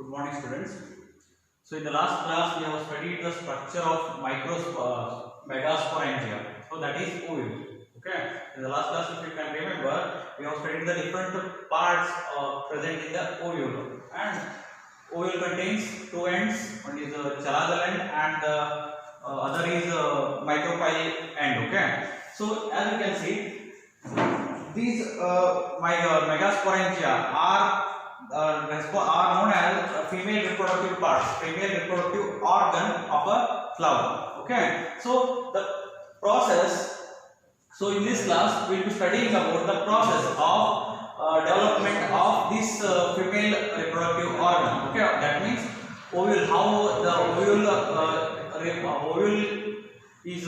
Good morning, students. So in the last class we have studied the structure of megasporangia. So that is ovule. Okay. In the last class, if you can remember, we have studied the different parts present in the ovule. And ovule contains two ends. One is the chalazal end, and the other is micropyle end. Okay. So as you can see, these megasporangia are known as female reproductive parts, female reproductive organ of a flower. Okay, so the process. So in this class, we will be studying about the process of development of this female reproductive organ. Okay, that means ovule. How the ovule is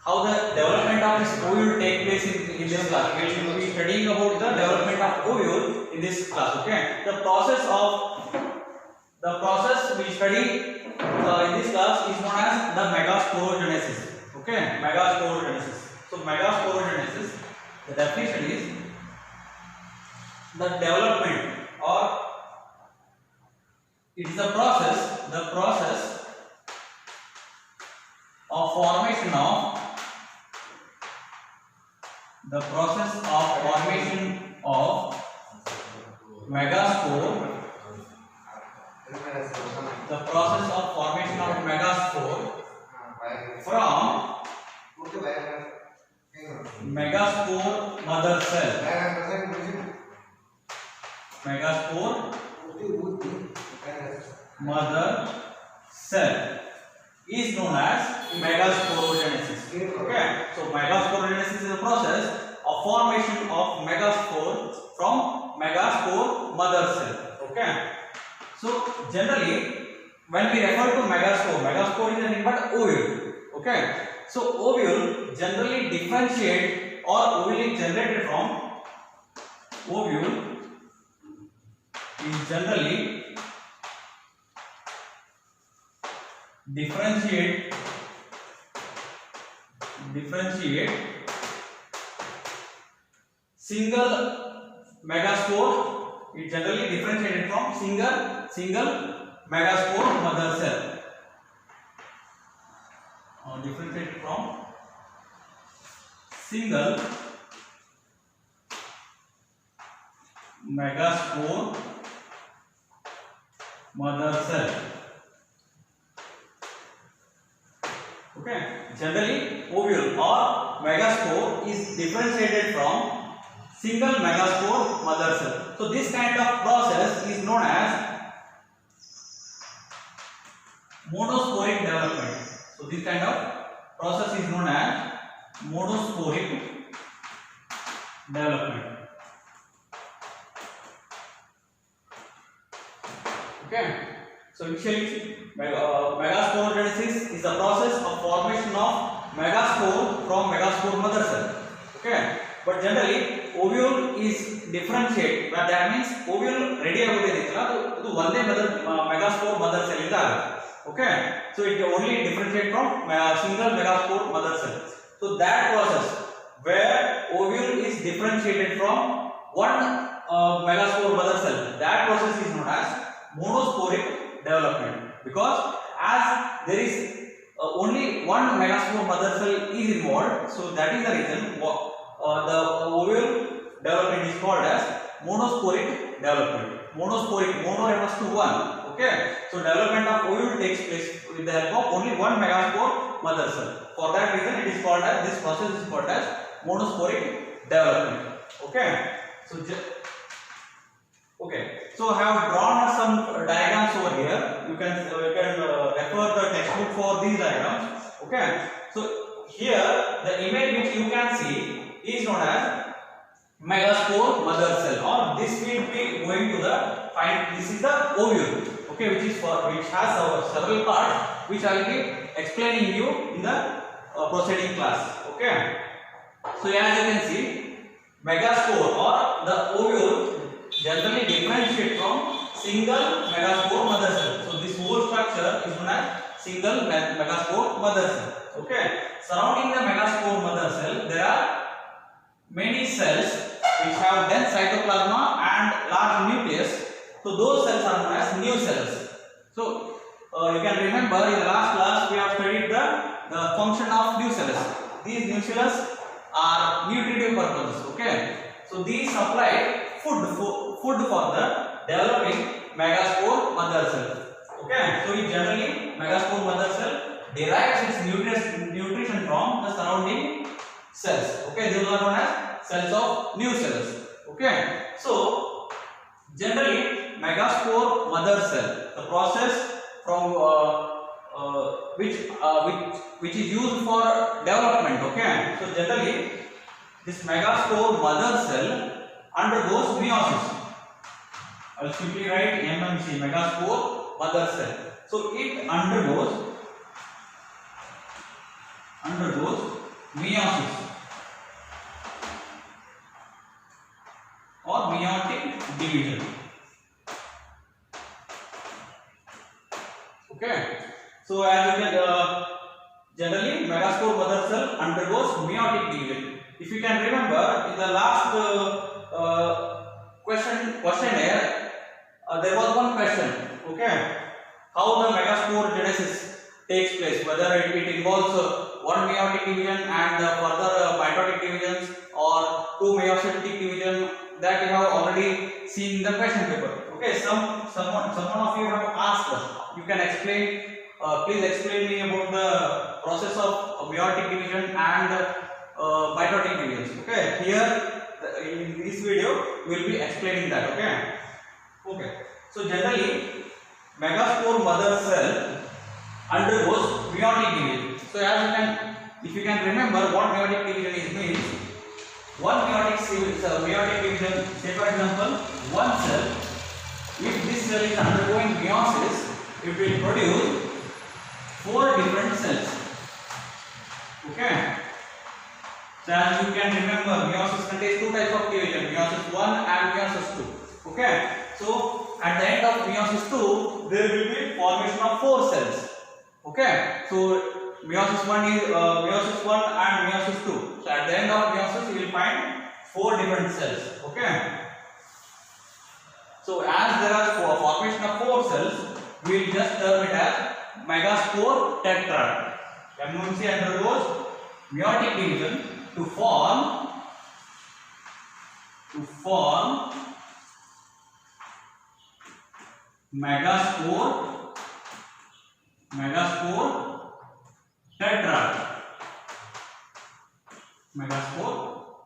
how the development of this ovule take place in this class. We will be studying about the development of ovule in this class. Okay, the process we study in this class is known as the megasporogenesis. Okay, megasporogenesis. So megasporogenesis, the definition is the development, or it is the process of formation of megaspore. The process of formation of megaspore from megaspore mother cell. Megaspore mother cell is known as megasporogenesis. Okay, so megasporogenesis is a process of formation of megaspore from megaspore mother cell. Okay, so generally when we refer to megaspore is nothing but ovule. Okay, so ovule generally differentiate, or ovule is generated from differentiate single megaspore. It generally differentiated from single megaspore mother cell. Differentiated from single megaspore mother cell. Okay, generally ovule or megaspore is differentiated from single megaspore mother cell. So this kind of process is known as monosporic development. So this kind of process is known as monosporic development. Okay, so initially megasporogenesis is the process of formation of megaspore from megaspore mother cell. Okay, but generally ovule is differentiate. That means ovule ready agudidilla ಅದು ಒಂದೇ megaspore mother cell ಇಂದ ಆಗುತ್ತೆ. Okay, so it only differentiate from single megaspore mother cell. So that process where ovule is differentiated from one megaspore mother cell, that process is known as monosporic development, because as there is only one megaspore mother cell is involved, so that is the reason the ovule development is called as monosporic development. Mono refers to one. Okay, so development of ovule takes place with the help of only one megaspore mother cell. For that reason, it is called as, this process is called as monosporic development. Okay, so I have drawn some diagrams over here. You can refer the textbook for these diagrams. Okay, so here the image which you can see is known as megaspore mother cell, or this will be going to the this is the ovule. Okay, which has several parts which I will be explaining you in the proceeding class. Okay, so as you can see, megaspore or the ovule generally differentiate from single megaspore mother cell. So this whole structure is known as single megaspore mother cell. Okay, surrounding the megaspore mother cell there are many cells which have dense cytoplasma and large nucleus. So those cells are known as new cells. So you can remember in the last class we have studied the function of new cells. These new cells are nutritive purposes. Okay. So these supply food for the developing megaspore mother cell. Okay. So it generally megaspore mother cell derives its nutrition from the surrounding cells. Okay. These are known as cells of new cells. Okay. So generally megaspore mother cell, the process from which is used for development. Okay. So generally this megaspore mother cell undergoes meiosis. I will simply write MMC, megaspore mother cell. So it undergoes meiosis or meiotic division. Okay. So as you can generally megaspore mother cell undergoes meiotic division. If you can remember in the last questionnaire, there was one question. Okay, how the megaspore genesis takes place, whether it involves one meiotic division and further mitotic divisions or two meiocytic division, that you have already seen in the question paper. Okay, someone of you have asked us. You can explain. Please explain me about the process of meiotic division and mitotic divisions. Okay, here in this video we will be explaining that. Okay. So generally megaspore mother cell undergoes meiotic division. So if you can remember what meiotic division is means, one meiotic division, say for example one cell, if this cell is undergoing meiosis, it will produce 4 different cells. Okay. So as you can remember, meiosis contains 2 types of division, meiosis 1 and meiosis 2. Okay. So at the end of meiosis 2, there will be formation of 4 cells. Okay. So meiosis 1 and meiosis 2. So at the end of meiosis, you will find 4 different cells. Okay. So as there are formation of 4 cells, we will just term it as megaspore tetrad. MMC undergoes meiotic division to form megaspore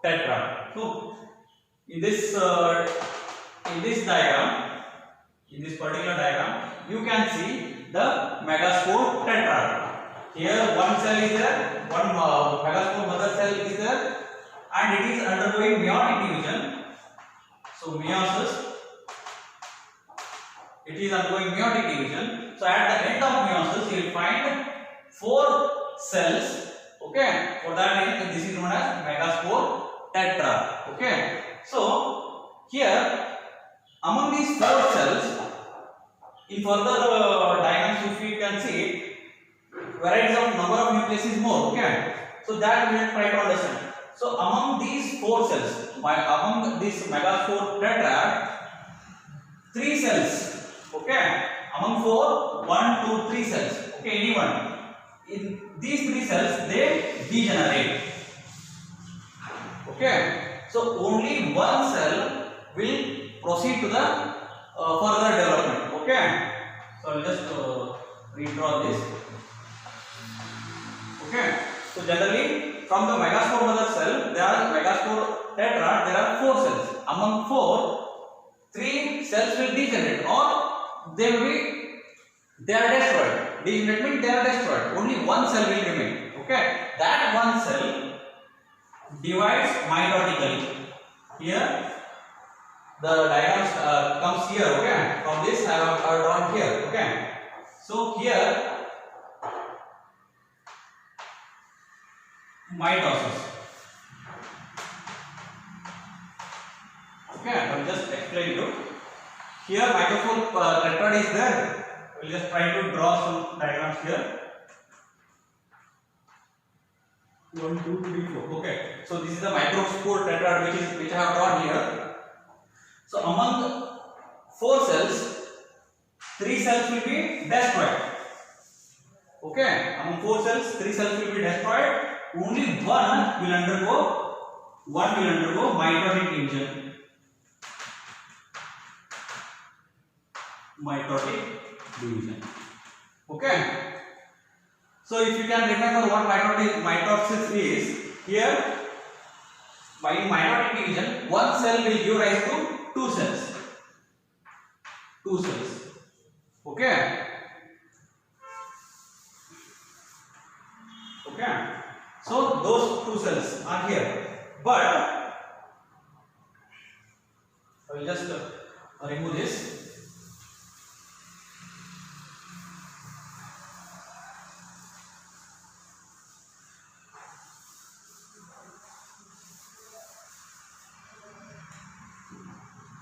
tetrad. So in this particular diagram, you can see the megaspore tetrad. Here one cell is there, one megaspore mother cell is there, and it is undergoing meiotic division. So meiosis, it is undergoing meiotic division. So at the end of meiosis, you will find 4 cells. Okay, for that reason this is known as megaspore tetrad. Okay, so here among these 4 cells, in further diagrams, if you can see, varieties of number of nucleus is more. Okay, so that we will try to understand. So among these 4 cells, among this megaspore tetrad, 3 cells. Okay, among 4, 1, 2, 3 cells. Okay, anyone. In these 3 cells, they degenerate. Okay, so only one cell will proceed to the further development. Okay, so I will just redraw this. Okay, so generally from the megaspore mother cell, there are megaspore tetrad, there are 4 cells. Among 4, 3 cells will degenerate or they are destroyed. Degenerate means they are destroyed. Only one cell will remain. Okay, that one cell divides mitotically. Here the diagram comes here. Okay, from this I have drawn here. Okay, so here mitosis. Okay, I will just explain you. Here megaspore tetrad is there. We will just try to draw some diagrams here. 1, 2, 3, 4. Okay, so this is the microspore tetrad which I have drawn So among 4 cells, 3 cells will be destroyed. Okay, among 4 cells, 3 cells will be destroyed. Only one will undergo mitotic division. Mitotic division. Okay. So if you can remember what mitosis is, here by mitotic division, one cell will give rise to 2 cells. 2 cells. Okay. Okay. So those 2 cells are here, but I will just remove this.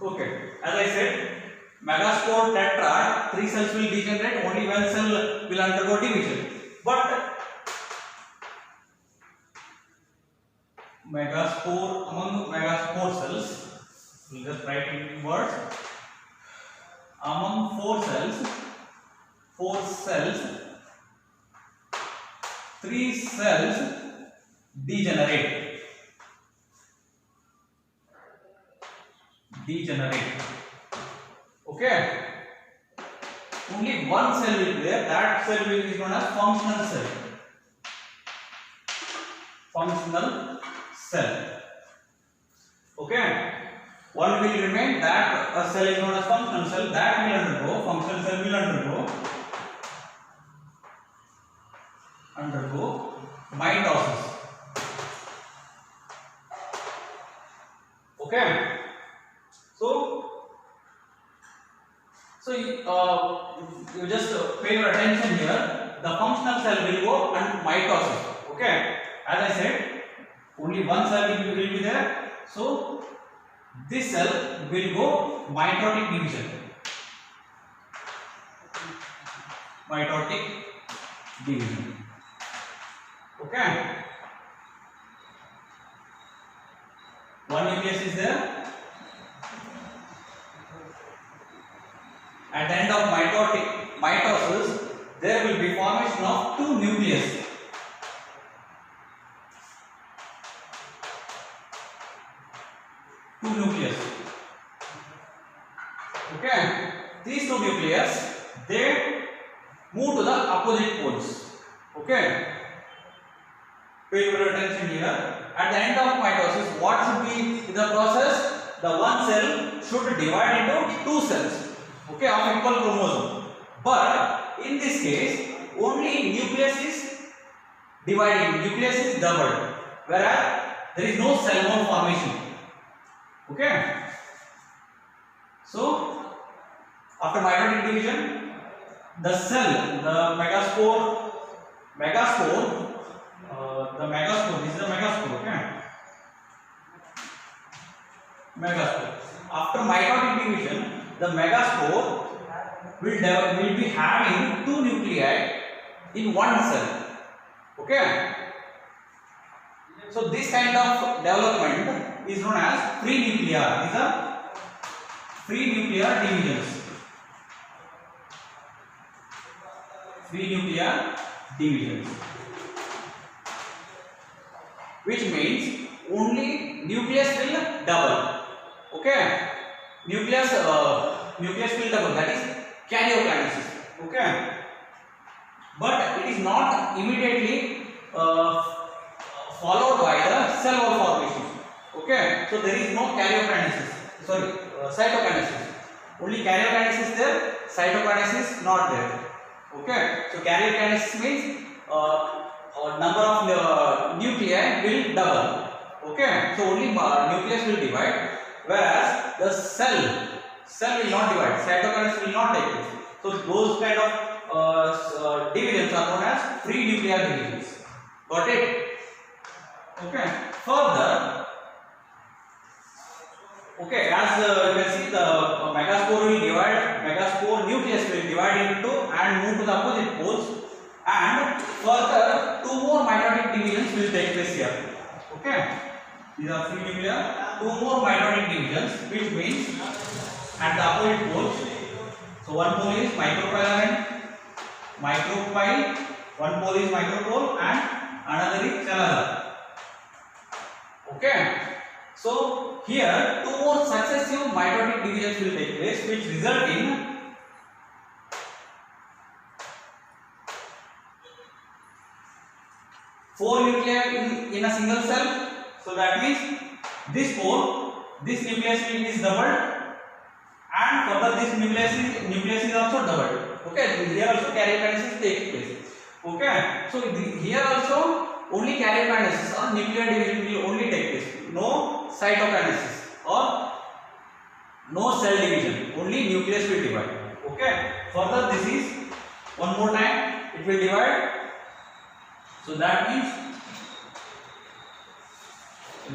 Okay, as I said, megaspore tetrad, 3 cells will degenerate, only 1 cell will undergo division. But among megaspore cells, we'll just write in words. Among 4 cells, 3 cells degenerate. Okay, only 1 cell will be there. That cell is known as functional cell. Okay, one will remain, that a cell is known as functional cell. That will undergo, functional cell will undergo mitosis. Okay. So you just pay your attention here. The functional cell will go and mitosis. Okay, as I said, only 1 cell will be there. So this cell will go mitotic division. Okay. One nucleus is there. At the end of mitosis, there will be formation of 2 nucleus. Okay, these 2 nucleus, they move to the opposite poles. Okay, pay your attention here. At the end of mitosis, what should be the process? The 1 cell should divide into 2 cells. Okay, of equal chromosome. But in this case, only nucleus is dividing, nucleus is doubled, whereas there is no cell bond formation. Okay. So after mitotic division, the cell, the megaspore, this is the megaspore. Okay. Megaspore. After mitotic division, the megaspore will be having 2 nuclei in 1 cell. Okay. So this kind of development is known as free nuclear. These are free nuclear divisions. Which means only nucleus will double. Okay. Nucleus will double, that is karyokinesis. Okay, but it is not immediately followed by the cell wall formation. Okay, so there is no cytokinesis. Only karyokinesis there, cytokinesis not there. Okay, so karyokinesis means number of nuclei will double. Okay, so only nucleus will divide, whereas the cell will not divide, cytokinesis will not take place. So those kind of divisions are known as free nuclear divisions. Got it? Okay. Further, okay, as you can see, the megaspore nucleus will divide into and move to the opposite poles, and further 2 more mitotic divisions will take place here. Okay, these are free nuclear two more mitotic divisions, which means at the opposite poles. So one pole is micropyle and micropyle, one pole is micropole and another is chelazar. Okay. So here two more successive mitotic divisions will take place, which result in four nuclei in a single cell. So that means this pole, this nucleus is doubled, and further this nucleus is also doubled. Okay, here also karyokinesis takes place. Okay, so here also only karyokinesis or nuclear division will only take place. No cytokinesis or no cell division. Only nucleus will divide. Okay. Further, this is one more time it will divide. So that means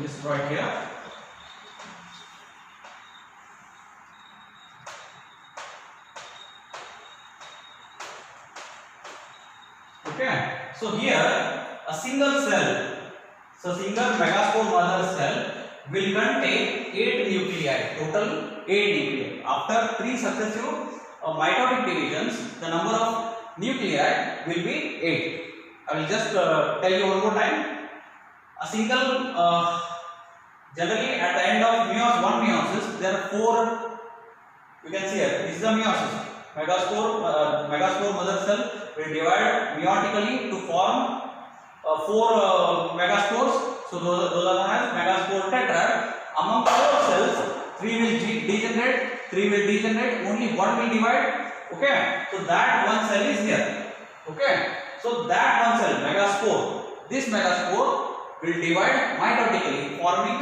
this right here. Okay. So here a single cell, so single megaspore mother cell will contain 8 nuclei, total 8 nuclei. After 3 successive mitotic divisions, the number of nuclei will be 8. I will just tell you one more time. A single, generally at the end of one meiosis, there are 4. You can see here. This is the meiosis. Megaspore mother cell will divide meiotically to form 4 megaspores. So those are known as megaspore tetrad. Among 4 cells, 3 will degenerate, 3 will degenerate, only 1 will divide. Okay, so that one cell is here. Okay, so that one cell, megaspore, this megaspore will divide mitotically, forming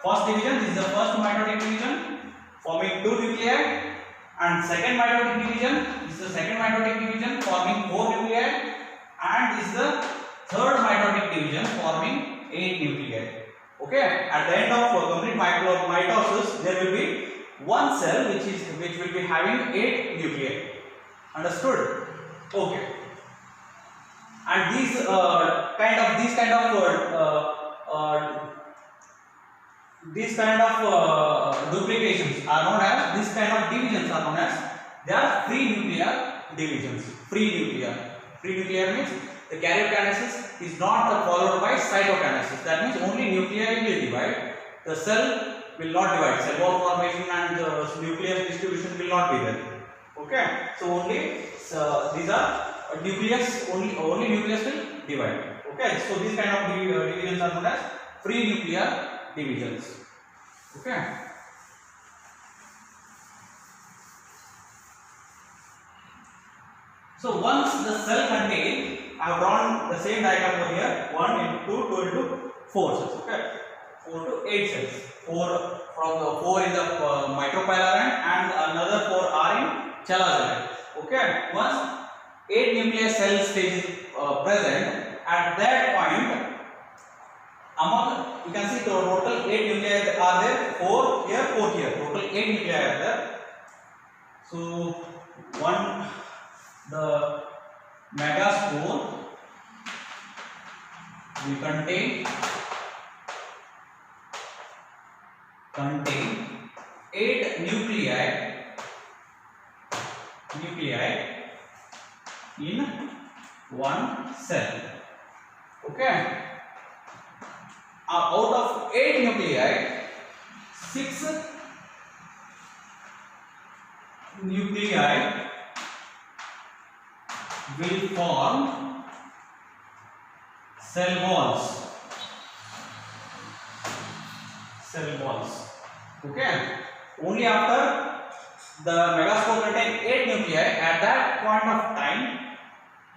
first division. This is the first mitotic division, forming 2 nuclei, and second mitotic division. This is the second mitotic division, forming 4 nuclei, and this is the third mitotic division, forming 8 nuclei. Okay, at the end of complete mitosis, there will be one cell which will be having 8 nuclei. Understood? Okay. And these kind of duplications are known as, this kind of divisions are known as, they are free nuclear divisions. Free nuclear means the karyokinesis is not followed by cytokinesis. That means only nuclei will divide. The cell will not divide. Cell wall formation and nucleus distribution will not be there. Okay. So only these are nucleus. Only nucleus will divide. Okay. So these kind of divisions are known as free nuclear divisions. Okay. So once the cell contains, I have drawn the same diagram over here, 1 into 2, 2 into 4 cells. Okay, 4 to 8 cells. 4 in the micropyle and another 4 are in chelazar. Okay, once 8 nuclear cell stage is present, at that point, among, you can see the total 8 nuclei are there, 4 here, 4 here, total 8 nuclei are there. So the megaspore will contain 8 nuclei in one cell. Okay. Out of 8 nuclei, 6 nuclei will form cell walls. Okay. Only after the megaspore contains 8 nuclei, at that point of time,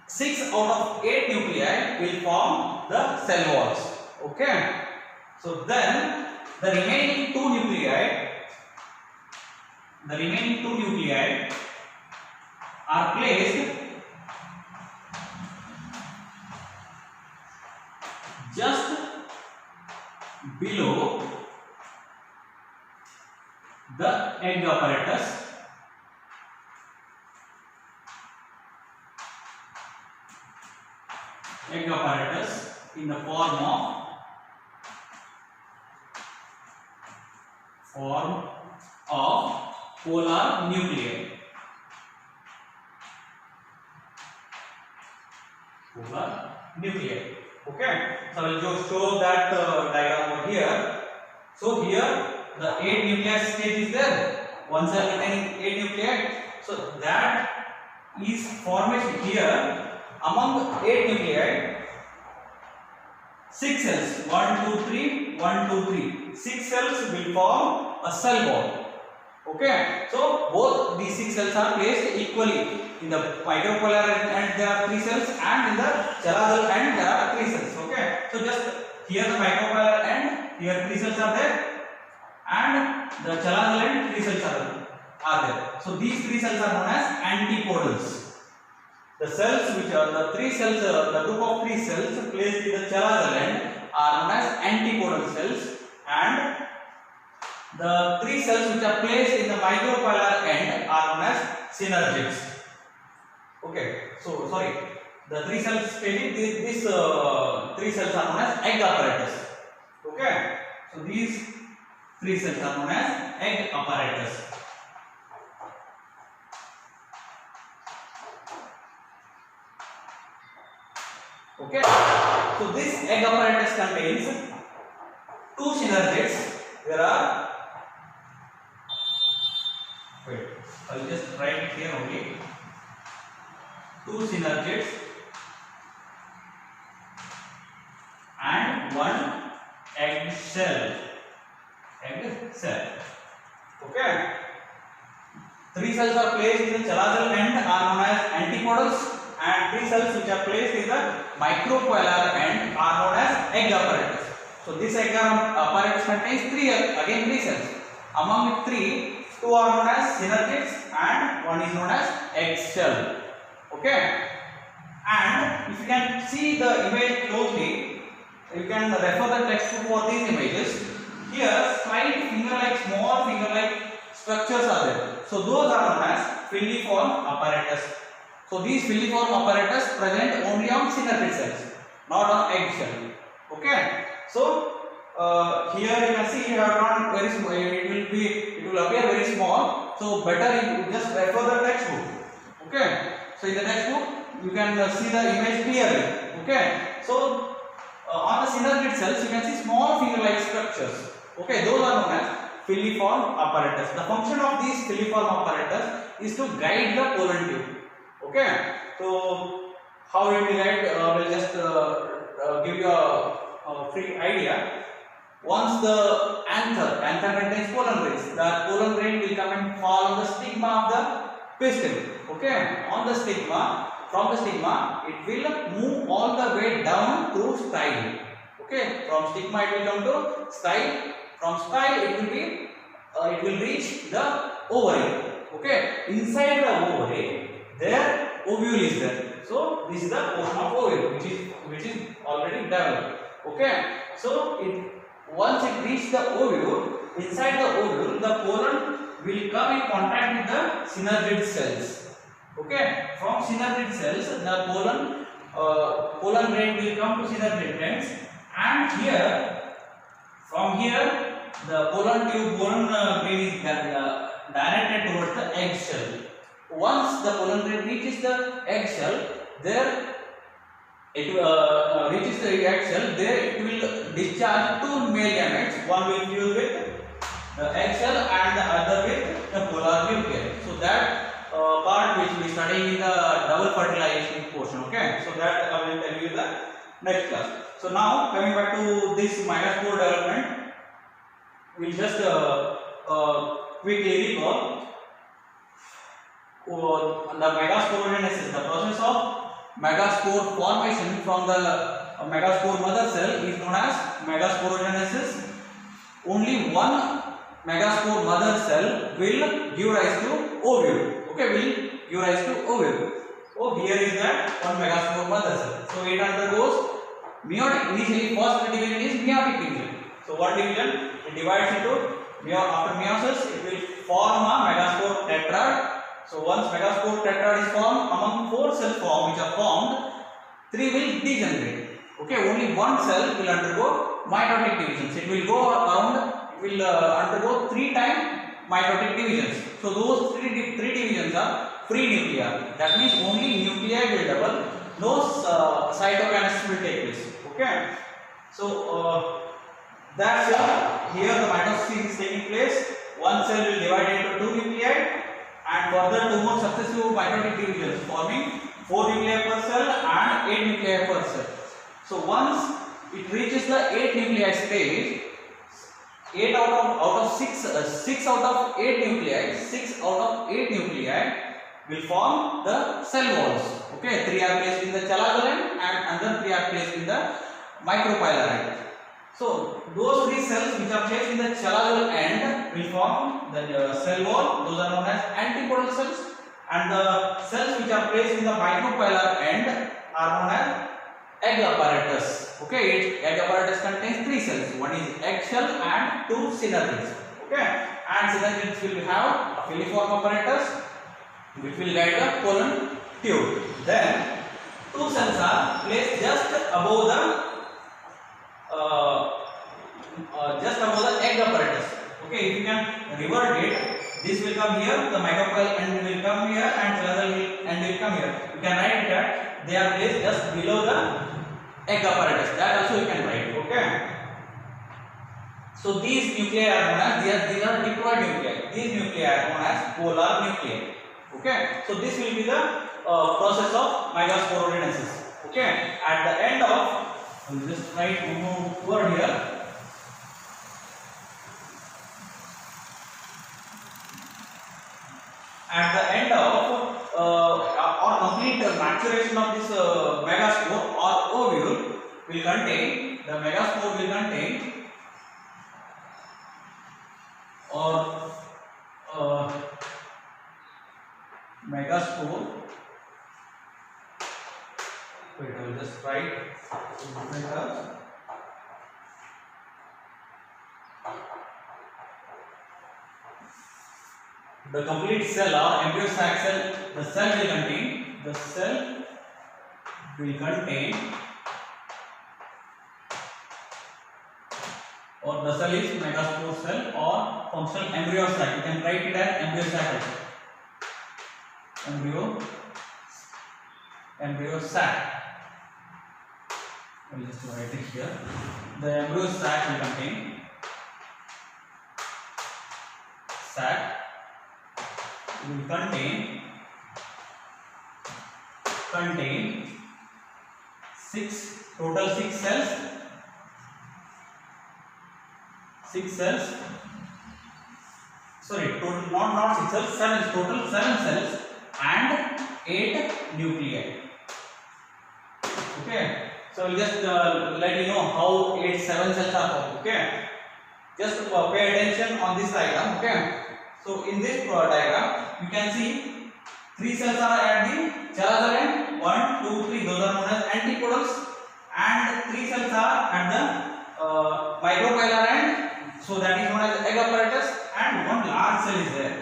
6 out of 8 nuclei will form the cell walls. Okay. So then the remaining 2 nuclei are placed just below the egg apparatus. In the form of form of polar nuclei. Polar nuclei. Okay, so I will just show that diagram over here. So here the 8 nuclear state is there, one cell containing 8 nuclei. So that is formation here. Among 8 nuclei, 6 cells, 1 2 3 1 2 3, 6 cells will form a cell wall. Okay, so both these 6 cells are placed equally. In the micropolar end there are 3 cells, and in the chelazal end there are 3 cells. Okay, so just here the micropolar end, here 3 cells are there, and the chelazal end 3 cells are there. So these 3 cells are known as antipodals. The cells which are the 3 cells, the group of 3 cells placed in the chelazal end are known as antipodal cells, and the 3 cells which are placed in the micropolar end are known as synergids. Okay, so sorry, the 3 cells placed these 3 cells are known as egg apparatus. Okay, so these 3 cells are known as egg apparatus. Okay, so this egg apparatus contains 2 synergids. There are, wait, I will just write it here only. 2 synergids and 1 egg cell. Okay, 3 cells are placed in the chelazal end are known as antipodals, and 3 cells which are placed in the micropolar end are known as egg apparatus. So this egg apparatus contains 3 cells. Among 3, 2 are known as synergids and 1 is known as egg cell. Okay, and if you can see the image closely, you can refer the textbook for these images. Here slight small finger-like structures are there. So those are known as filiform apparatus. So these filiform apparatus present only on synergid cells, not on egg cell. Okay, so here you can see you have not very small. It will appear very small. So better you just refer the textbook. Okay, so in the textbook you can see the image clearly. Okay, so on the synergid cells you can see small finger-like structures. Okay, those are known as filiform apparatus. The function of these filiform apparatus is to guide the pollen tube. Okay, so how it will guide? We'll just give you a free idea. Once the anther contains pollen grains, the pollen grain will come and fall on the stigma of the pistil. Okay, on the stigma, from the stigma, it will move all the way down through style. Okay, from stigma it will come to style. From style it will reach the ovary. Okay, inside the ovary there ovule is there. So this is the portion of ovule which is already developed. Okay, so once it reaches the ovule, inside the ovule the pollen will come in contact with the synergid cells. Okay, from synergid cells the pollen grain will come to synergid glands, and from here the pollen grain is directed towards the egg shell. Once the pollen grain reaches the egg shell, there it reaches the egg shell. There it will discharge 2 male gametes. One will fuse with the egg shell and the other with the polar nuclei. So that part which we study in the double fertilization portion. Okay, so that I will tell you in the next class. So now coming back to this megaspore development, we will just quickly recall. The megasporogenesis, the process of megaspore formation from the megaspore mother cell is known as megasporogenesis. Only one megaspore mother cell will give rise to ovule. Okay, will give rise to ovule. Oh, here is that one megaspore mother cell. So it undergoes meiotic. Initially, first division is meiotic division. So what division? It divides into after meiosis, it will form a megaspore tetrad. So once megaspore tetrad is formed, among 4 cells which are formed, 3 will degenerate. Okay, only one cell will undergo mitotic divisions. It will go around will undergo 3 times mitotic divisions. So those three divisions are free nuclei. That means only nuclei will double. No cytokinesis will take place. Okay. So that's here the mitosis is taking place. One cell will divide into 2 nuclei, and further 2 more successive mitotic divisions forming 4 nuclei per cell and 8 nuclei per cell. So once it reaches the 8 nuclei stage, 8 out of 6 out of 8 nuclei, 6 out of 8 nuclei will form the cell walls. Okay, 3 are placed in the chelazal end and another 3 are placed in the micropylar end. So those 3 cells which are placed in the chelazal end will form the cell wall. Those are known as antipodal cells, and the cells which are placed in the micropylar end are known as egg apparatus. Okay, each egg apparatus contains 3 cells. One is egg shell and 2 synergids. Okay, and synergids will have a filiform apparatus which will guide the pollen tube. Then 2 cells are placed just above the egg apparatus. Okay, if you can revert it, this will come here, the micropyle end will come here, and chelazal end will come here. You can write that they are placed just below the egg apparatus. That also you can write. Okay. So these nuclei are known as these are diploid nuclei. These nuclei are known as polar nuclei. Okay. So this will be the process of megasporogenesis. Okay. At the end of, I will just write one more word here. At the end of or complete maturation of this megaspore or ovule will contain, the megaspore will contain or megaspore. Wait, I will just write the complete cell or embryo sac cell. The cell will contain or the cell is megaspore cell or functional embryo sac. You can write it as embryo sac also. Embryo sac. I will just write it here. The embryo sac will contain total 6 cells. 6 cells. Sorry, total not 6 cells. 7 total 7 cells and 8 nuclei. Okay. So we'll just let you know how 7 cells are formed. Okay. Just pay attention on this diagram. Okay. So in this diagram, you can see 3 cells are at the chelazal end. 1, 2, 3. Those are known as antipodals, and 3 cells are at the micropylar end. So that is known as egg apparatus, and one large cell is there.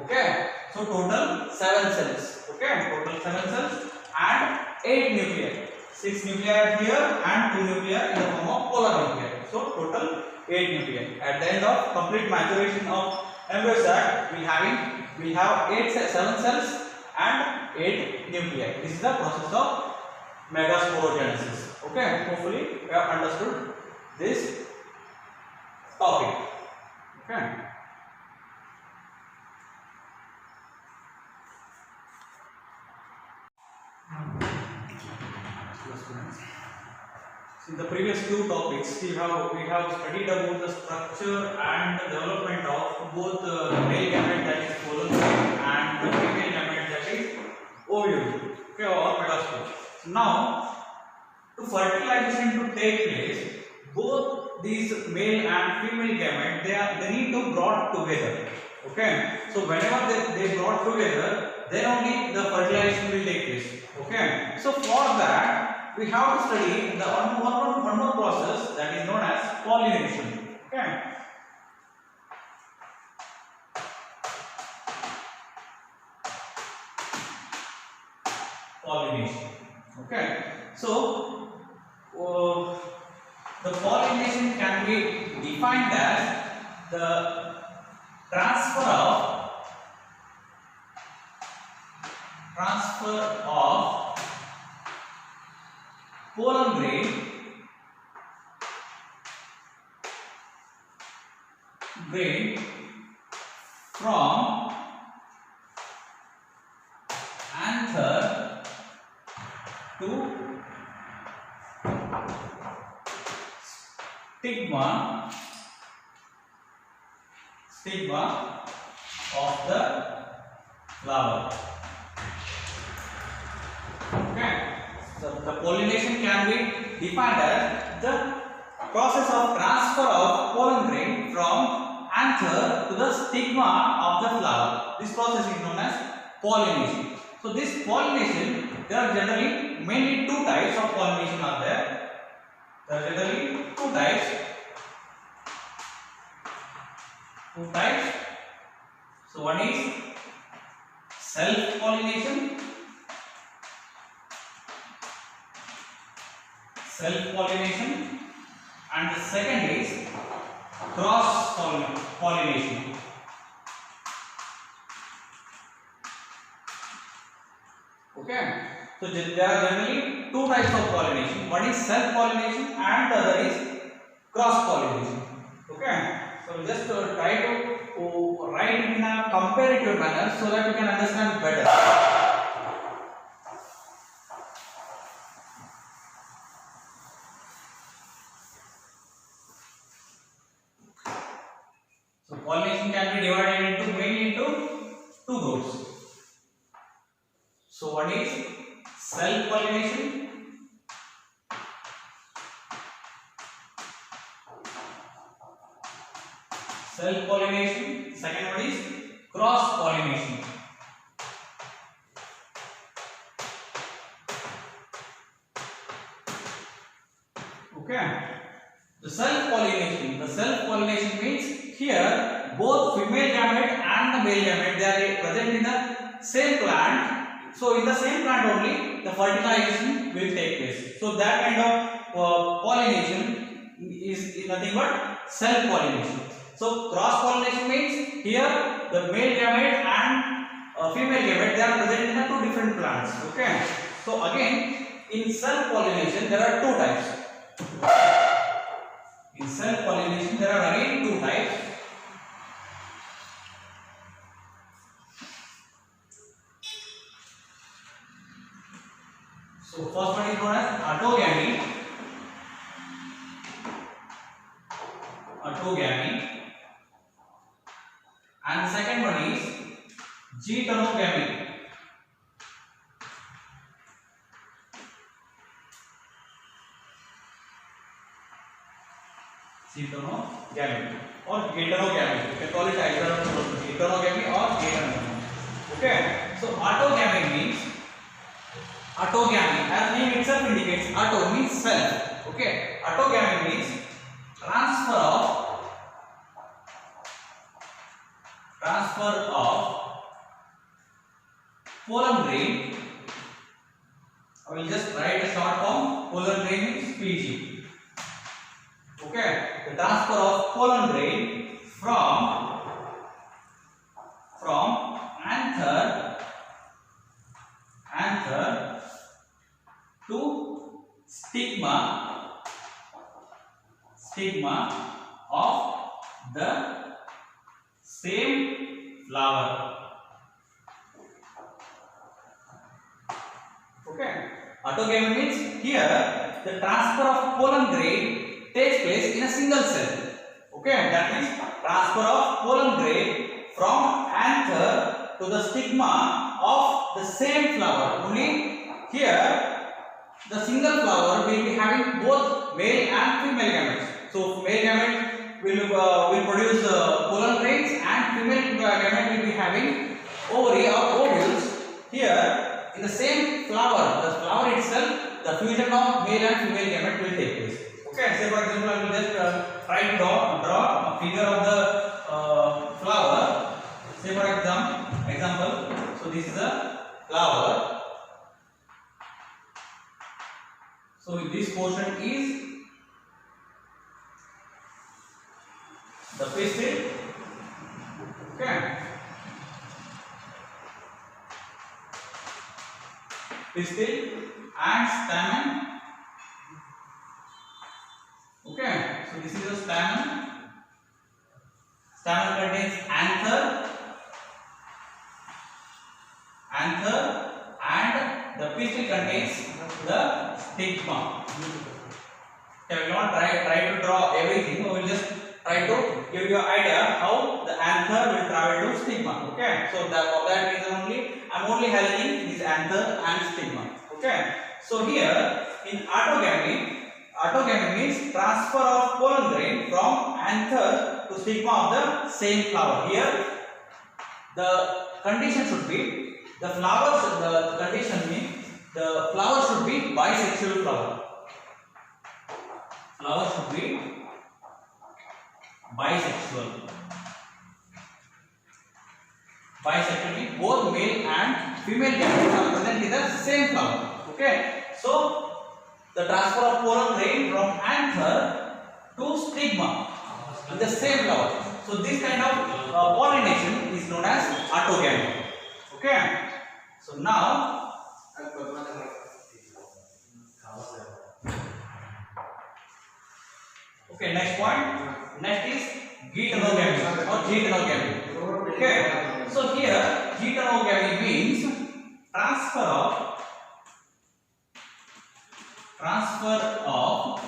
Okay. So total 7 cells. Okay. Total 7 cells and 8 nuclei. 6 nuclei are here and 2 nuclei in the form of polar nuclei. So total 8 nuclei. At the end of complete maturation of embryo sac, we have 7 cells and 8 nuclei. This is the process of megasporogenesis. Okay, hopefully you have understood this topic. Okay. In the previous 2 topics, we have studied about the structure and the development of both the male gamete, that is pollen and the female gamete, that is ovule, okay, or megaspore. Now, to fertilization to take place, both these male and female gamete they need to brought together. Okay, so whenever they brought together, then only the fertilization will take place. Okay, so for that we have to study the one more process that is known as pollination. Okay. Pollination. Okay. So the pollination can be defined as the transfer of pollen grain from anther to stigma of the flower. Okay, so the pollination can be defined as the process of transfer of pollen grain from anther to the stigma of the flower. This process is known as pollination. So this pollination, there are generally mainly two types of pollination are there. There are generally two types. So one is self-pollination. And the second is cross-pollination. Okay, so there are generally two types of pollination. One is self-pollination and the other is cross-pollination. Okay, so just try to write it in a comparative manner so that you can understand better. So pollination can be divided mainly into two groups. So one is self-pollination second one is cross-pollination. Okay, the self-pollination means here both female gamete and the male gamete, they are present in the same plant. So in the same plant only the fertilization will take place. So that kind of pollination is nothing but self-pollination. So cross-pollination means here the male gamete and female gamete, they are present in the two different plants. Okay, so again in self-pollination there are two types. In self-pollination there are again two types. So first one is known as autogamy, and the second one is geitonogamy. Or geitonogamy. You can call it either geitonogamy or geitonogamy. Okay, so autogamy means as name itself indicates, auto means self. Okay, autogamy means transfer of pollen grain. I will just write a short form. Pollen grain means PG. Okay, the transfer of pollen grain from anther to stigma of the same flower. Okay, autogamy means here the transfer of pollen grain takes place in a single cell. Okay, that means transfer of pollen grain from anther to the stigma of the same flower. Only here the single flower will be having both male and female gametes. So male gamete will produce pollen grains and female gamete will be having ovary or ovules. Here in the same flower, the flower itself, the fusion of male and female gamete will take place. Okay, say for example I will just try to draw a figure of the flower. Say for example, so this is a flower. So this portion is the pistil, pistil and stamen. Okay, so this is a stamen. Stamen contains anther, and the pistil contains the stigma. Okay, we will not try to draw everything. We will just try to give you an idea how the anther will travel to stigma. Okay, so for that reason only I am only highlighting this anther and stigma. Okay, so here in autogamy, autogamy means transfer of pollen grain from anther to stigma of the same flower. Here the condition should be the flowers. The condition means the flower should be bisexual flower. Flower should be bisexual. Bisexual means both male and female gametes are present in the same flower. Okay, so the transfer of pollen grain from anther to stigma in the same flower. So this kind of pollination is known as autogamy. Okay, so now okay, next point. Next is geitonogamy or geitonogamy. Okay, so here geitonogamy means transfer of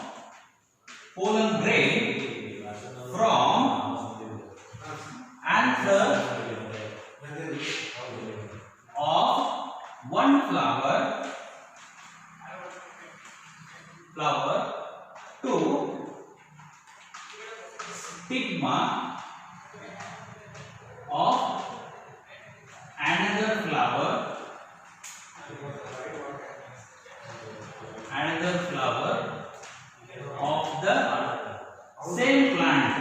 pollen grain from anther of one flower to stigma of another flower of the same plant.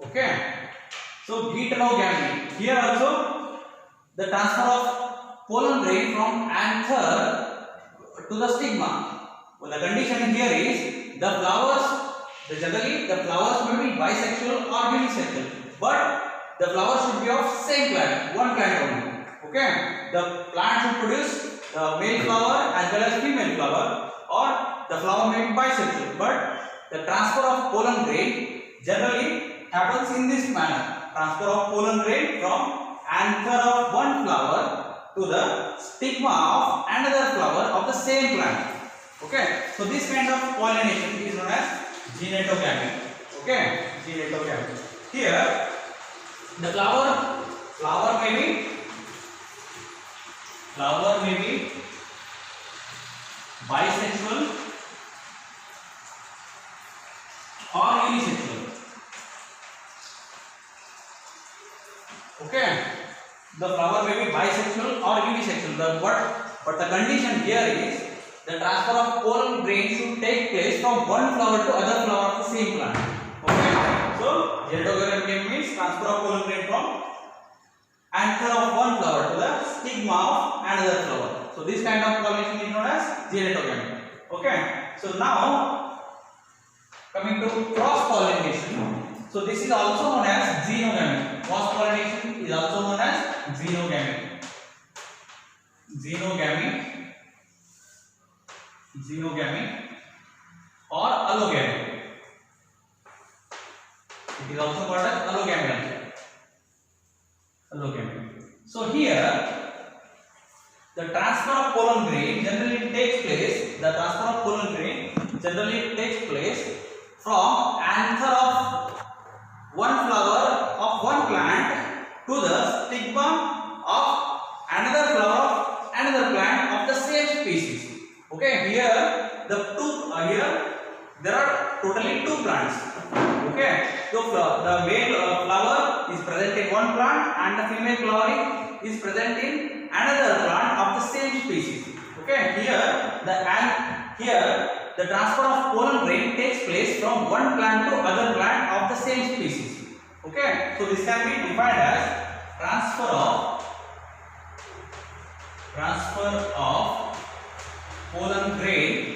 Okay, so geitonogamy, here also the transfer of pollen grain from anther to the stigma. Well, the condition here is the flowers, generally the flowers may be bisexual or unisexual, but the flowers should be of same plant, one plant only. Okay, the plant should produce the male flower as well as female flower, or the flower may be bisexual, but the transfer of pollen grain generally happens in this manner. Transfer of pollen grain from anther of one flower to the stigma of another flower of the same plant. Okay, so this kind of pollination is known as genetogamy. Okay, genetogamy. Here the flower may be bisexual or unisexual. Okay, the flower may be bisexual or unisexual, but the condition here is the transfer of pollen grain should take place from one flower to other flower of the same plant. Okay, so genetogamy means transfer of pollen grain from anther of one flower to the stigma of another flower. So this kind of pollination is known as genetogamy. Okay, so now coming to cross pollination. So this is also known as xenogamy. Cross pollination is also known as xenogamy. Xenogamy or allogamy. It is also called as allogamy. So here the transfer of pollen grain generally takes place. The transfer of pollen grain generally takes place from anther of one flower of one plant to the stigma of another flower of another plant of the same species. Okay, here there are totally two plants. Okay, so the male flower is present in one plant and the female flowering is present in another plant of the same species. Okay, here the transfer of pollen grain takes place from one plant to other plant of the same species. Okay, so this can be defined as transfer of pollen grain.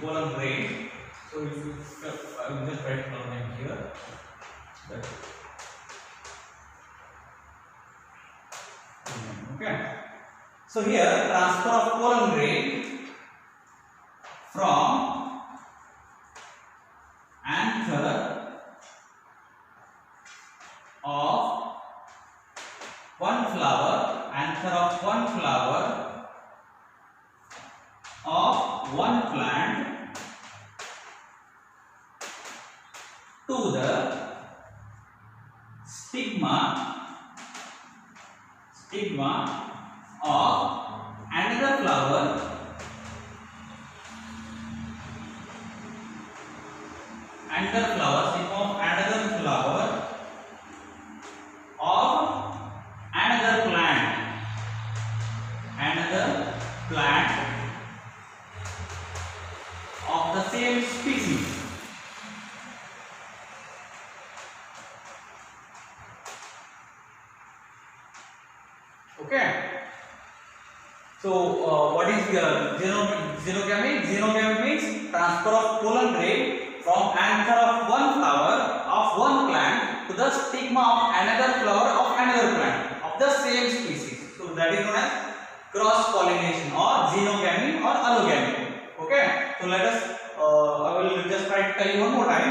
Pollen grain. So if you I will just write pollen here. So here transfer of pollen grain from anther of one flower, of one plant to the stigma of another flower of another plant of the same species. Okay. So what is xenogamy? Xenogamy means transfer of pollen grain from anther of one flower of one plant to the stigma of another flower of another plant of the same species. So that is known as cross pollination or xenogamy or allogamy. Okay. So let us I will just try to tell you one more time.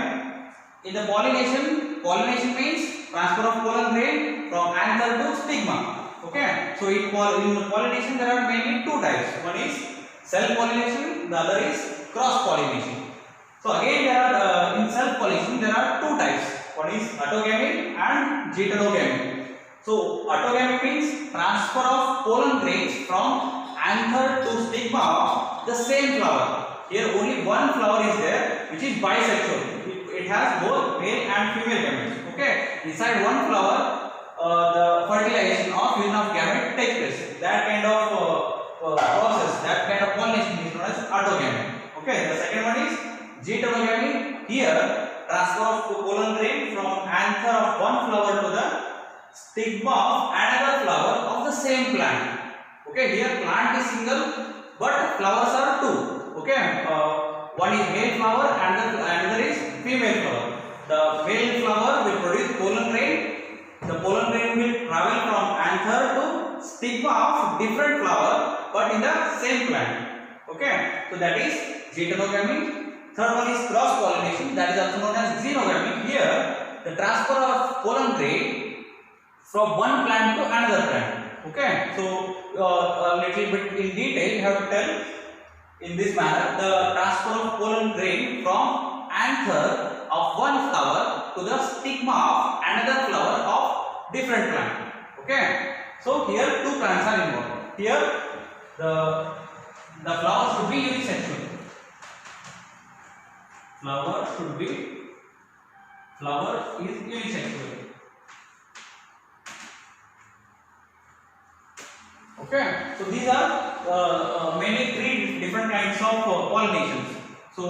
In the pollination means transfer of pollen grain from anther to stigma. Okay, so in pollination there are mainly two types. One is self pollination, the other is cross pollination. So again there are in self pollination there are two types. One is autogamy and heterogamy. So autogamy means transfer of pollen grains from anther to stigma of the same flower. Here only one flower is there which is bisexual. It has both male and female gametes. Okay, inside one flower the fertilization or fusion of gamete takes place. That kind of process, that kind of pollination is known as autogamy. Okay, the second one is heterogamy. Here, transfer of pollen grain from anther of one flower to the stigma of another flower of the same plant. Okay, here plant is single, but flowers are two. Okay, one is male flower and another is female flower. The male flower will produce pollen grain. The pollen grain will travel from anther to stigma of different flower but in the same plant. Okay, so that is heterogamy. Third one is cross pollination, that is also known as xenogamy. Here the transfer of pollen grain from one plant to another plant. Okay, so a little bit in detail you have to tell in this manner. The transfer of pollen grain from anther of one flower to the stigma of another flower of different plant. Okay, so here two plants are involved. Here the flower should be unisexual. Flower is unisexual. Okay, so these are mainly three different kinds of pollinations. So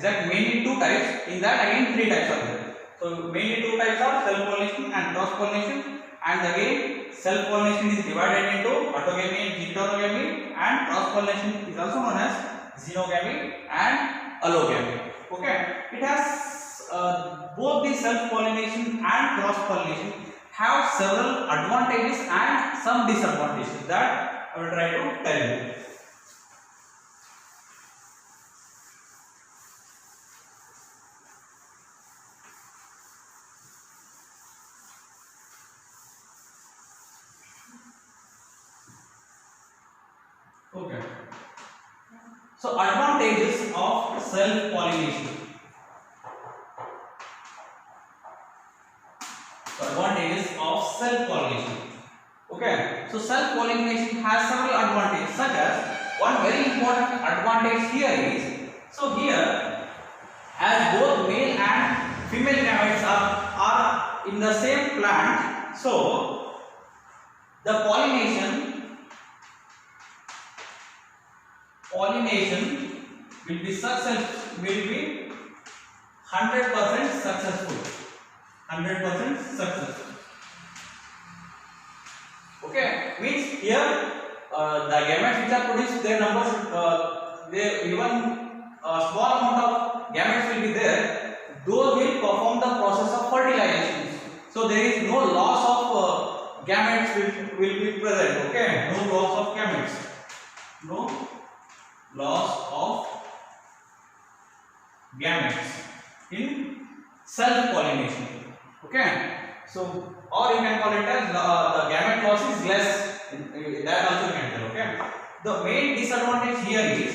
mainly two types. In that again three types are there. So mainly two types are self pollination and cross pollination. And again self pollination is divided into autogamy and heterogamy, and cross pollination is also known as xenogamy and allogamy. Okay, it has both the self pollination and cross pollination have several advantages and some disadvantages that I will try to tell you. Okay. So advantages of self pollination. Okay, so self pollination has several advantages, such as one very important advantage here is, so here as both male and female gametes are in the same plant, so the pollination will be 100% successful. 100% successful. Okay, means here the gametes which are produced, their numbers, even a small amount of gametes will be there. Those will perform the process of fertilization. So there is no loss of gametes will be present. Okay, no loss of gametes, no loss of gametes in self pollination. Okay, so or you can call it as the gamete loss is less. That also you can tell. Okay, the main disadvantage here is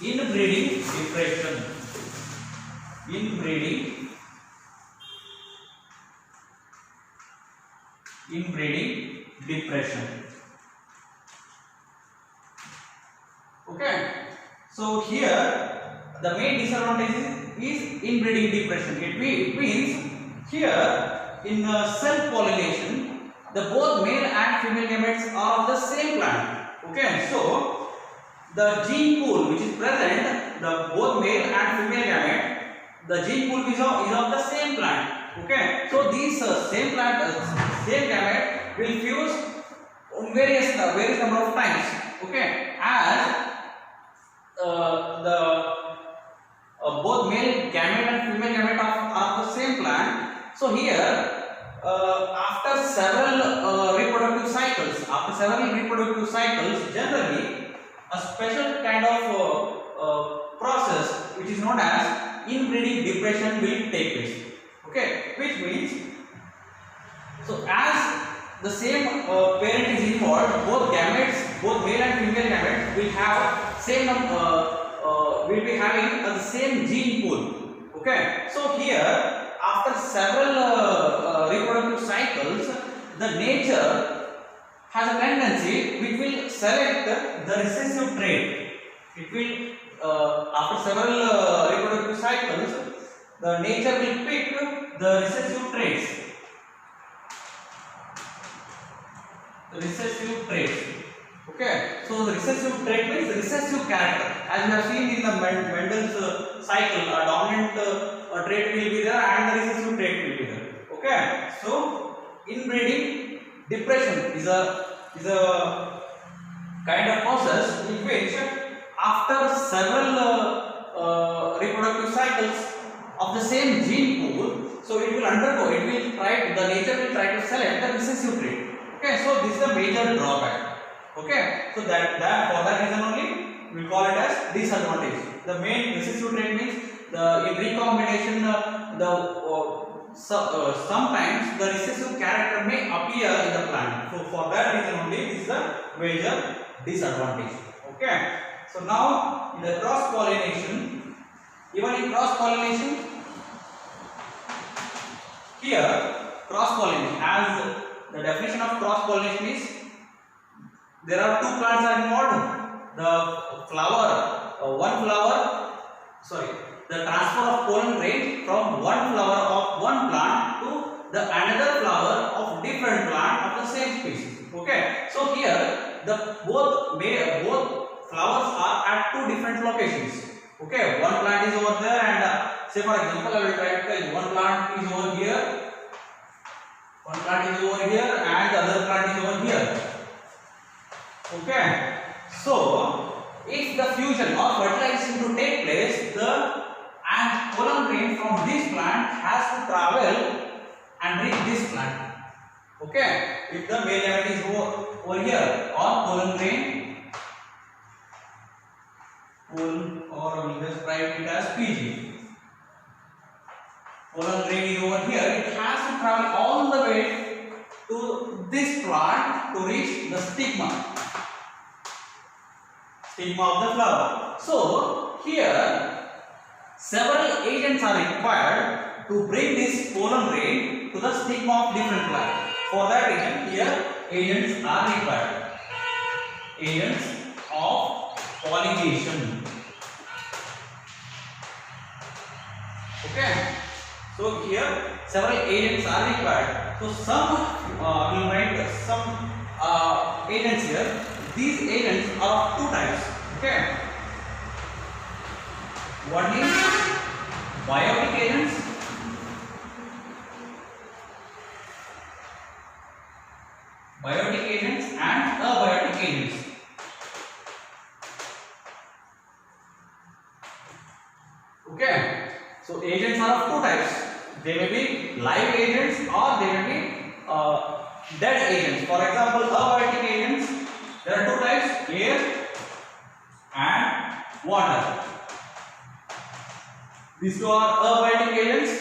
inbreeding depression. Inbreeding depression. Okay, so here the main disadvantage is inbreeding depression. It means here in self pollination, the both male and female gametes are of the same plant. Okay, so the gene pool which is present, the both male and female gamete, the gene pool is of the same plant. Okay, so these same plant, same gamete will fuse on various number of times. Okay, as the both male gamete and female gamete are the same plant. So here after several reproductive cycles, generally a special kind of process which is known as inbreeding depression will take place. Okay, which means, so as the same parent is involved, both gametes, both male and female gametes will have same will be having the same gene pool. Okay, so here after several reproductive cycles, the nature has a tendency which will select the recessive trait. It will after several reproductive cycles, the nature will pick the recessive traits. Okay, so the recessive trait means recessive character. As we have seen in the Mendel's cycle, a dominant trait will be there and the recessive trait will be there. Okay, so inbreeding depression is a kind of process in which after several reproductive cycles of the same gene pool, so it will undergo, the nature will try to select the recessive trait. Okay, so this is a major drawback. Okay, so that for that reason only we call it as disadvantage. The main recessive trait means in recombination sometimes the recessive character may appear in the plant. So for that reason only this is a major disadvantage. Okay, so now in the cross pollination, even in cross pollination, here cross pollination, as the definition of cross pollination is there are two plants are involved. The the transfer of pollen grain from one flower of one plant to the another flower of different plant of the same species. Okay, so here the both flowers are at two different locations. Okay, one plant is over there, and say for example, I will try to tell you one plant is over here, and the other plant is over here. Okay, so if the fusion or fertilization to take place, the pollen grain from this plant has to travel and reach this plant. Okay, if the male gamete is over here, or pollen grain, or we just write it as PG. Pollen grain is over here, it has to travel all the way to this plant to reach the stigma of the flower. So here several agents are required to bring this pollen grain to the stigma of different plant. For that reason, here agents are required. Agents of pollination. Okay. So here several agents are required. So some we will write some agents here. These agents are of two types. Okay. One is biotic agents. And abiotic agents. They may be live agents or they may be dead agents. For example, abiotic agents, there are two types: air and water. These two are abiotic agents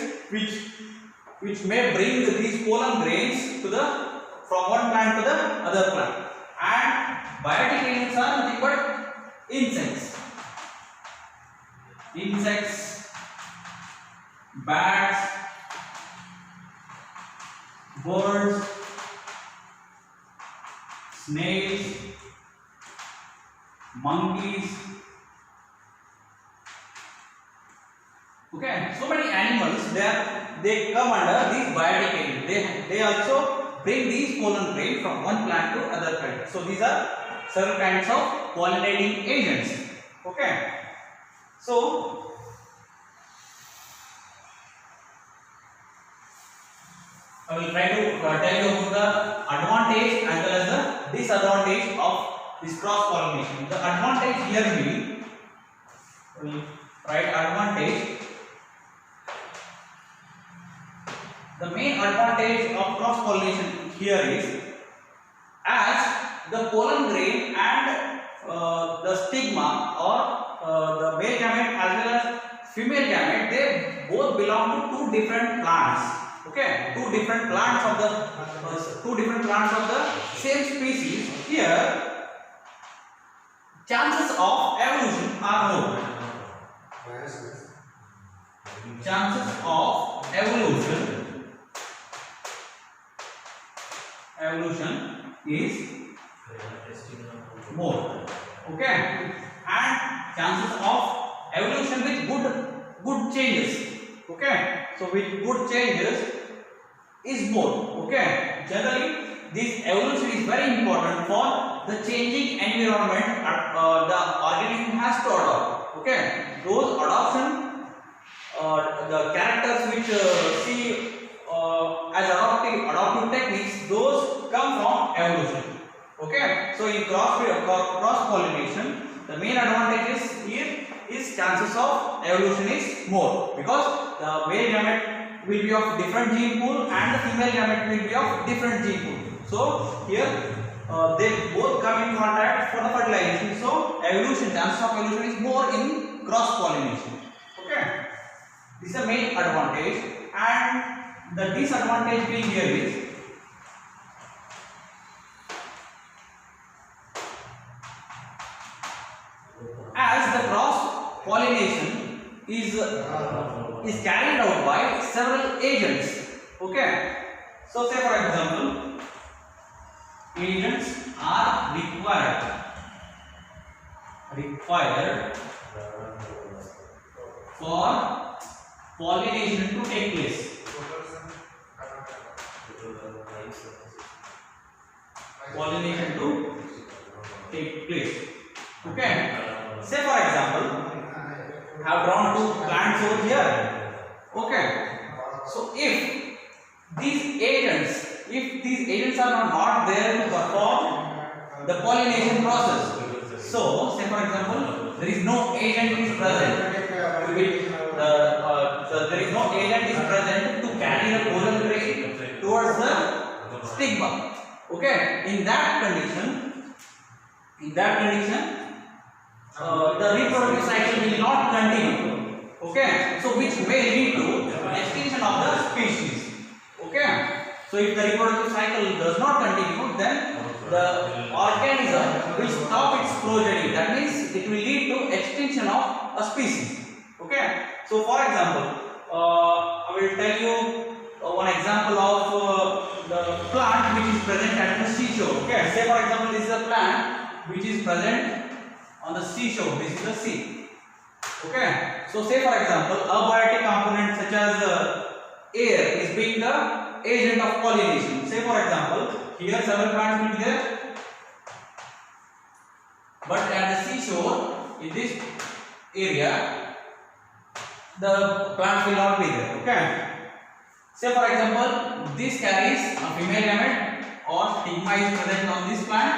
which may bring these pollen grains to the from one plant to the other plant. And biotic agents are nothing but insects. Insects, bats, birds, snails, monkeys. Okay, so many animals they come under these biotic agents. They also bring these pollen grain from one plant to other plant. So these are several kinds of pollinating agents. Okay, so I will try to tell you about the advantage as well as the disadvantage of this cross pollination. The advantage here being, we will write advantage. The main advantage of cross pollination here is, as the pollen grain and the stigma or the male gamete as well as female gamete, they both belong to two different plants. Okay, two different plants of the same species. Here, chances of evolution are more. Chances of evolution is more. Okay, and chances of evolution with good changes. Okay, so with good changes is more. Okay, generally this evolution is very important for the changing environment the organism has to adopt. Okay, those adoption the characters which see as adoptive techniques, those come from evolution. Okay, so in cross pollination, the main advantages here is chances of evolution is more, because the male gamete will be of different gene pool and the female gamete will be of different gene pool. So here they both come in contact for the fertilization. So chances of evolution is more in cross pollination. Okay, this is the main advantage, and the disadvantage being here is, as the cross pollination is carried out by several agents. Okay, so say for example, agents are required for pollination to take place. Pollination to take place. Okay, say for example, I have drawn two plants over here. Okay, so if these agents are not there to perform the pollination process, so say for example, there is no agent is present there is no agent is present to carry the pollen grain towards the stigma. Okay, in that condition, the reproductive cycle will not continue. Okay, so which may lead to extinction of the species. Okay, so if the reproductive cycle does not continue, then the organism will stop its progeny. That means it will lead to extinction of a species. Okay, so for example, I will tell you one example of the plant which is present at the seashore. Okay, say for example, this is a plant which is present on the seashore. This is the sea. Okay, so say for example, abiotic component such as air is being the agent of pollination. Say for example, here several plants will be there, but at the seashore, in this area, the plants will not be there. Okay, say for example, this carries a female gamete or stigma is present on this plant,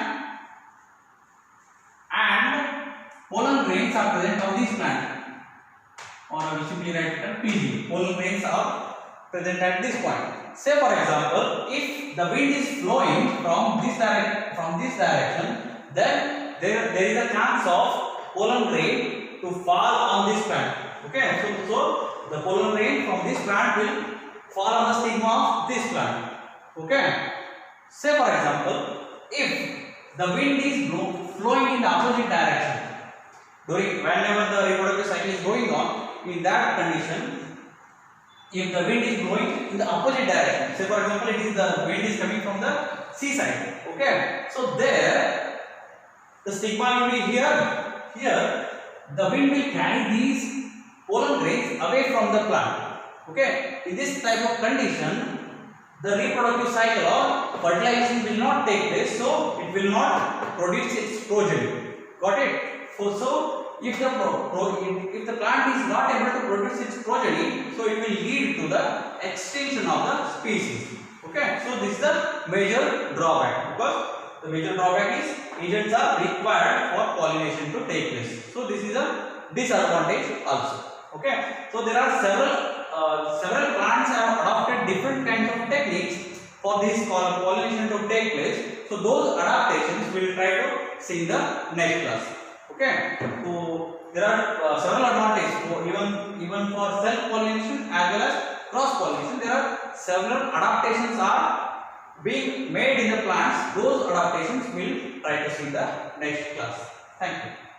and pollen grains are present on this plant, or we simply write it as PG. Pollen grains are present at this point. Say for example, if the wind is flowing from this direction, then there is a chance of pollen grain to fall on this plant. Okay, so the pollen grain from this plant will fall on the stigma of this plant. Okay. Say for example, if the wind is flowing in the opposite direction whenever the reproductive cycle is going on, in that condition, if the wind is blowing in the opposite direction, say for example, the wind is coming from the seaside. Okay, so there the stigma will be here. Here the wind will carry these pollen grains away from the plant. Okay, in this type of condition, the reproductive cycle or fertilization will not take place, so it will not produce its progeny. Got it? So if the plant is not able to produce its progeny, so it will lead to the extinction of the species. Okay, so this is the major drawback, because the major drawback is agents are required for pollination to take place. So this is a disadvantage also. Okay, so there are several plants have adopted different kinds of techniques for this pollination to take place. So those adaptations we will try to see in the next class. Okay, so there are several advantages even for self pollination as well as cross pollination. There are several adaptations are being made in the plants. Those adaptations we will try to see in the next class. Thank you.